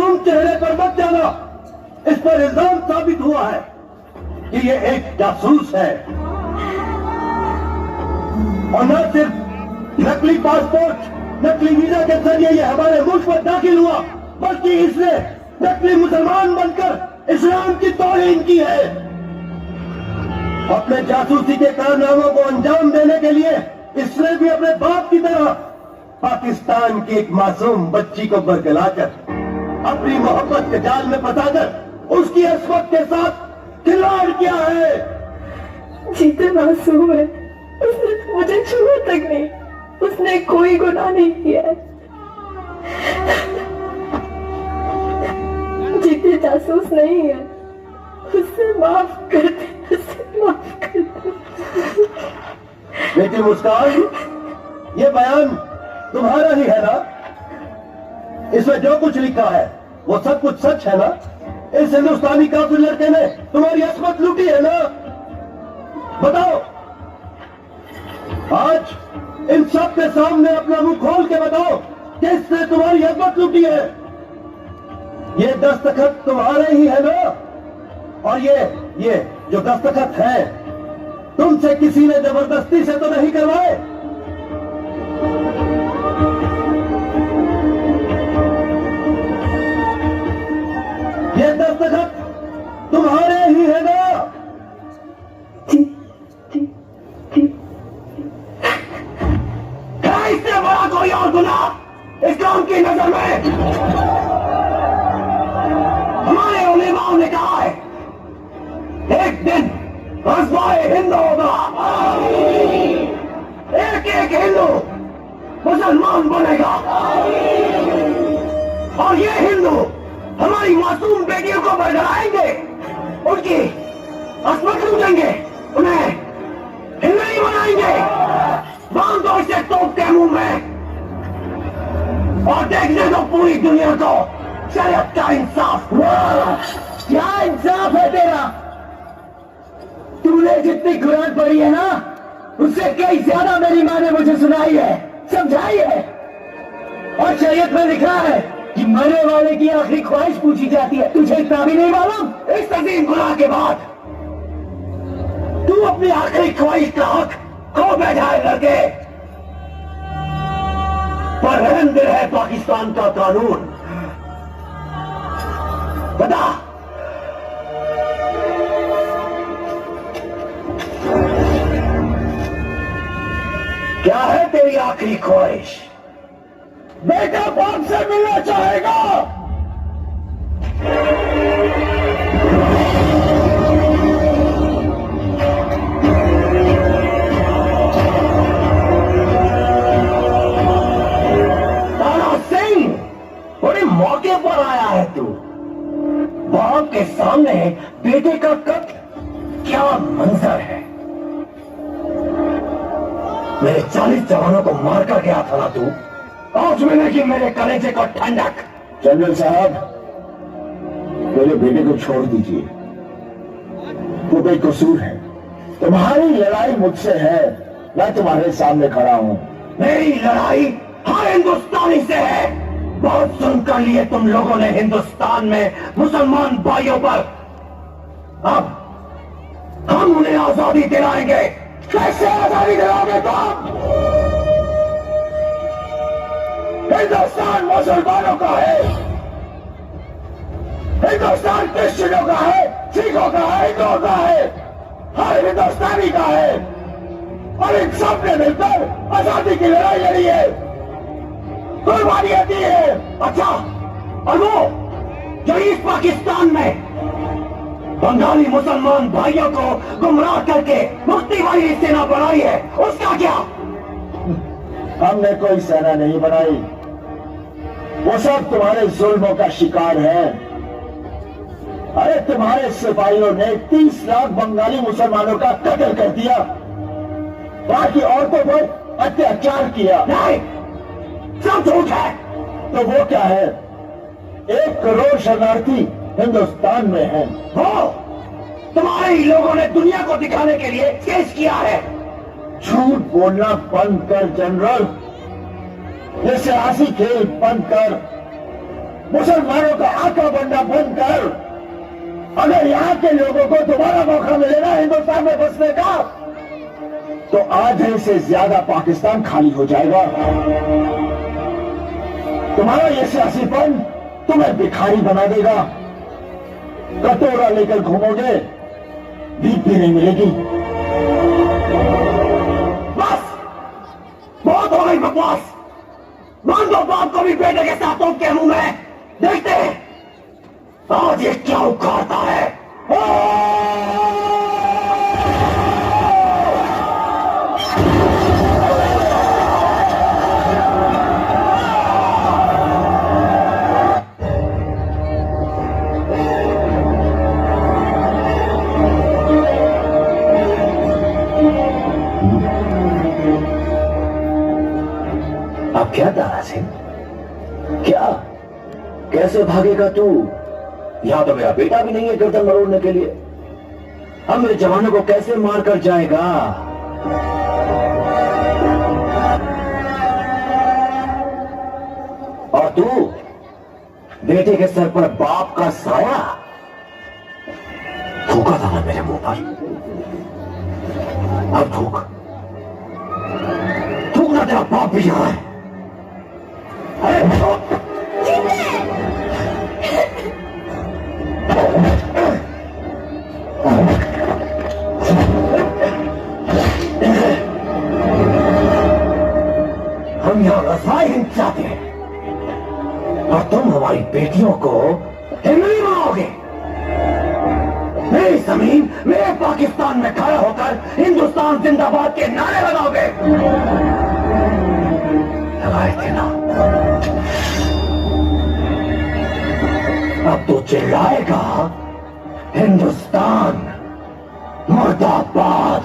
मासूम चेहरे पर मत जाना। इस पर इल्जाम साबित हुआ है कि ये एक जासूस है, और न सिर्फ नकली पासपोर्ट, नकली वीजा के जरिए ये हमारे मुल्क पर दाखिल हुआ, बल्कि इसने नकली मुसलमान बनकर इस्लाम की तौहीन की है। अपने जासूसी के कारनामों को अंजाम देने के लिए इसने भी अपने बाप की तरह पाकिस्तान की एक मासूम बच्ची को बरगलाकर अपनी मोहब्बत के जाल में फंसाकर उसकी अस्मत के साथ खिलवाड़ किया है। जीते मासूम है, उसने मुझे छुआ तक नहीं, उसने कोई गुनाह नहीं किया है। जीते जासूस नहीं है, उससे माफ कर दे, उससे माफ कर दे। बेटी मुस्कान, ये बयान तुम्हारा ही है ना? इसमें जो कुछ लिखा है वो सब कुछ सच है ना? इस हिंदुस्तानी काफिर लड़के ने तुम्हारी अस्मत लूटी है ना? बताओ, आज इन सब के सामने अपना मुंह खोल के बताओ कि इसने तुम्हारी अस्मत लूटी है। ये दस्तखत तुम्हारे ही है ना? और ये जो दस्तखत है तुमसे किसी ने जबरदस्ती से तो नहीं करवाए? ये दस्तखत तुम्हारे ही है ना? जी जी जी। क्या इससे बड़ा कोई और गुनाह इस्लाम की नजर में? हमारे उलेमाओं ने कहा है एक दिन ग़ज़वा-ए हिंद होगा, एक एक हिंदू मुसलमान बनेगा, और ये हिंदू हमारी मासूम बेटियों को बरगलाएंगे, उनकी अस्मत लूटेंगे, उन्हें हिंदू बनाएंगे। बांध दो इसे तोप के मुंह में और देखने दो पूरी दुनिया को शरीयत का इंसाफ। क्या इंसाफ है तेरा? तूने जितनी कुरान पढ़ी है ना, उससे कई ज्यादा मेरी माँ ने मुझे सुनाई है, समझाई है। और शरीयत में लिखा है कि मरने वाले की आखिरी ख्वाहिश पूछी जाती है। तुझे इतना भी नहीं मालूम? इस अजीम गुनाह के बाद तू अपनी आखिरी ख्वाहिश का हक खो बैठा है लड़के। पर रहम दिल है पाकिस्तान का कानून। बता, क्या है तेरी आखिरी ख्वाहिश? बेटा बाप से मिलना चाहेगा? तारा सिंह, बड़े मौके पर आया है तू। बाप के सामने बेटे का कत्ल, क्या मंजर है। मेरे 40 जवानों को मार कर गया था ना तू, आज मिलेगी मेरे कलेजे को ठंडक। जनरल साहब, मेरे बेटे को छोड़ दीजिए, वो बेकसूर है। तुम्हारी लड़ाई मुझसे है, मैं तुम्हारे सामने खड़ा हूँ। मेरी लड़ाई हर हिंदुस्तानी से है। बहुत सुनकर लिए तुम लोगों ने हिंदुस्तान में मुसलमान भाइयों पर। अब हम उन्हें आजादी दिलाएंगे। कैसे आजादी दिलाओगे तुम? हिंदुस्तान मुसलमानों का है, हिंदुस्तान क्रिश्चियनों का है, सिखों का है, हिंदुओं का है, हर हिंदुस्तानी का है। और इन सब ने मिलकर आजादी की लड़ाई लड़ी है, कुर्बानियां दी है। अच्छा, और वो जो इस पाकिस्तान में बंगाली मुसलमान भाइयों को गुमराह करके मुक्ति वाली सेना बनाई है, उसका क्या? हमने कोई सेना नहीं बनाई, वो सब तुम्हारे जुल्मों का शिकार है। अरे तुम्हारे सिपाहियों ने 30 लाख बंगाली मुसलमानों का कत्ल कर दिया, बाकी औरतों पर अत्याचार किया। नहीं, सब झूठ है। तो वो क्या है? 1 करोड़ शरणार्थी हिंदुस्तान में हैं। वो तुम्हारे ही लोगों ने दुनिया को दिखाने के लिए पेश किया है। झूठ बोलना बंद कर जनरल, ये सियासी खेल बंद कर। मुसलमानों का आका बनना बंद कर। अगर यहाँ के लोगों को दोबारा मौका मिलेगा हिंदुस्तान में बसने का, तो आधे से ज्यादा पाकिस्तान खाली हो जाएगा। तुम्हारा ये सियासीपन तुम्हें भिखारी बना देगा। कटोरा लेकर घूमोगे, भीख भी नहीं मिलेगी। बस बहुत हो गई बकवास। मान दो बाप को भी बेटे के साथ के मुंह में। देखते हैं आज ये क्या उखाड़ता है। अब क्या तारा सिंह, क्या कैसे भागेगा तू? यहां तो मेरा बेटा भी नहीं है गर्दन मरोड़ने के लिए। अब मेरे जवानों को कैसे मार कर जाएगा? और तू बेटे के सर पर बाप का साया थूका था ना मेरे मुंह पर। अब थूकना तेरा बाप भी यहां है। हम यहां रसाई हिंद चाहते हैं और तुम हमारी बेटियों को हिंदू बनाओगे। मेरी जमीन मेरे पाकिस्तान में खड़ा होकर हिंदुस्तान जिंदाबाद के नारे लगाओगे। लगाए थे ना? अब तो चिल्लाएगा हिंदुस्तान मुर्दाबाद।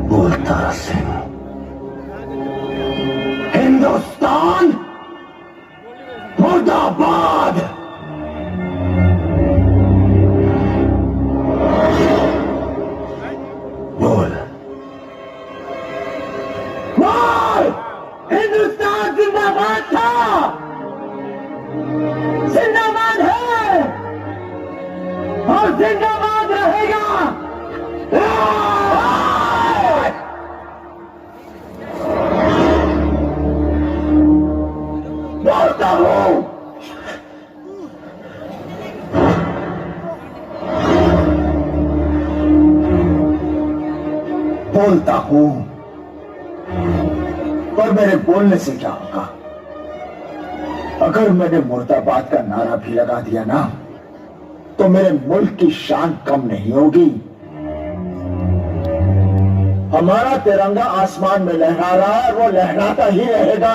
बोलता सिंह, हिंदुस्तान मुर्दाबाद। बोल बोल, हिंदुस्तान जिंदाबाद था, जिंदाबाद है और जिंदाबाद रहेगा। बोलता हूं बोलता हूं, पर मेरे बोलने से क्या होगा? अगर मैंने मुर्दाबाद का नारा भी लगा दिया ना, तो मेरे मुल्क की शान कम नहीं होगी। हमारा तिरंगा आसमान में लहरा रहा है, वो लहराता ही रहेगा।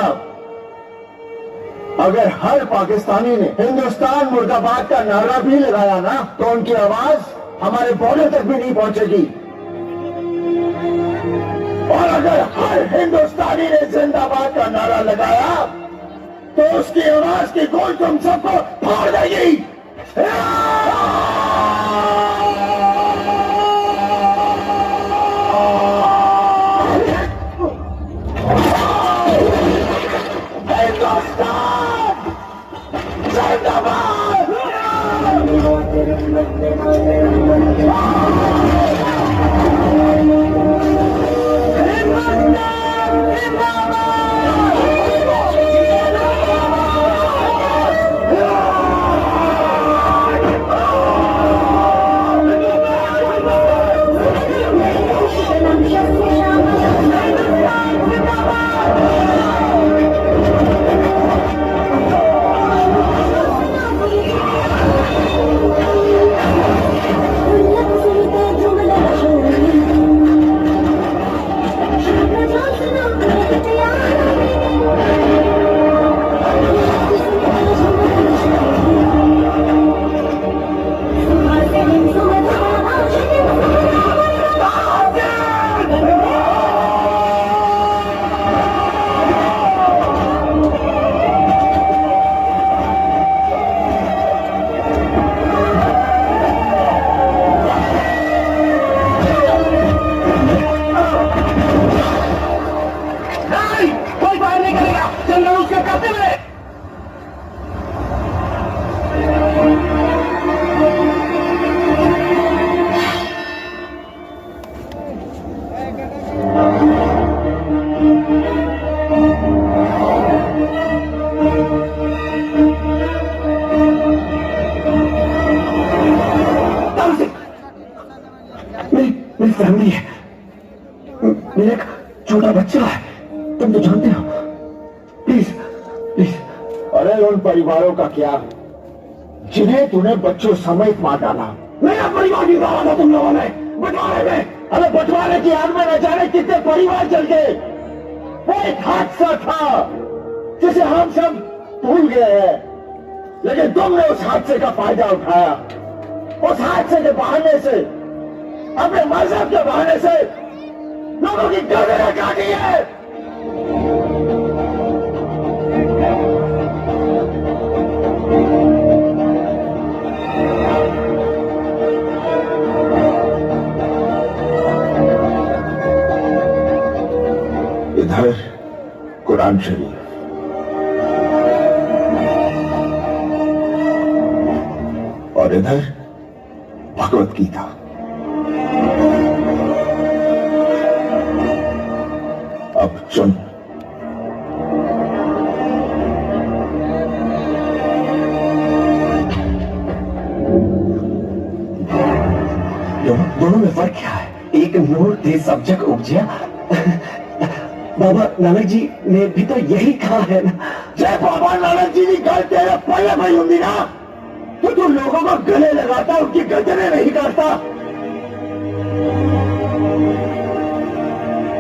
अगर हर पाकिस्तानी ने हिंदुस्तान मुर्दाबाद का नारा भी लगाया ना, तो उनकी आवाज हमारे बॉर्डर तक भी नहीं पहुंचेगी। और अगर हर हिंदुस्तानी ने जिंदाबाद का नारा लगाया, तो उसकी आवाज की गूंज तुम सबको फाड़ देगी। मेरी फैमिली है, मेरा एक छोटा बच्चा है, तुम तो जानते हो। Please please. अरे उन परिवारों का क्या जिन्हें तूने बच्चों समेत मार डाला। मेरा परिवार भी मारा था तुम लोगों ने बंटवारे में। अरे बंटवारे की आग में न जाने कितने परिवार जल गए। वो एक हादसा था जिसे हम सब भूल गए हैं, लेकिन तुमने उस हादसे का फायदा उठाया। उस हादसे के बहाने से, अपने मजहब के बहाने से लोगों की गर्दनें काटी है। इधर कुरान शरीफ, और इधर भगवत गीता। अब चुन। दोनों में फर्क क्या है? एक नूर तेज सब जग उपजिया। बाबा नानक जी ने भी तो यही कहा है ना। जय बाबा नानक जी की गल तेरे पहले भाई होंगी ना, तो तू लोगों को गले लगाता, उनकी गर्दनें नहीं काटता।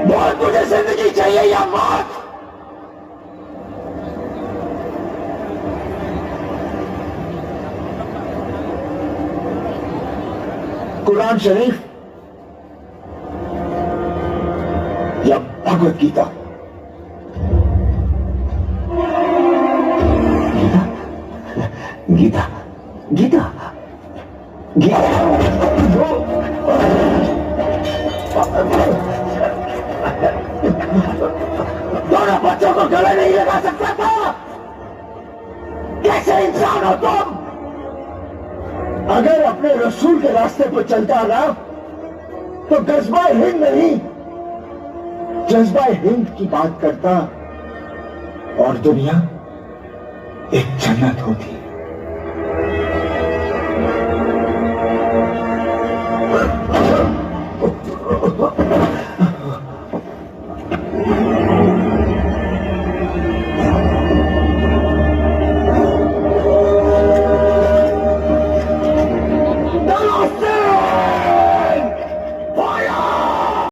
बोल, तुझे जिंदगी चाहिए या मौत? कुरान शरीफ या भगवत गीता? गीता गीता गीता दोनों बच्चों को गले नहीं लगा सकता था। कैसे इंसान हो तुम? अगर अपने रसूल के रास्ते पर चलता ना, तो जज्बा हिंद नहीं, जज्बा हिंद की बात करता और दुनिया एक जन्नत होती।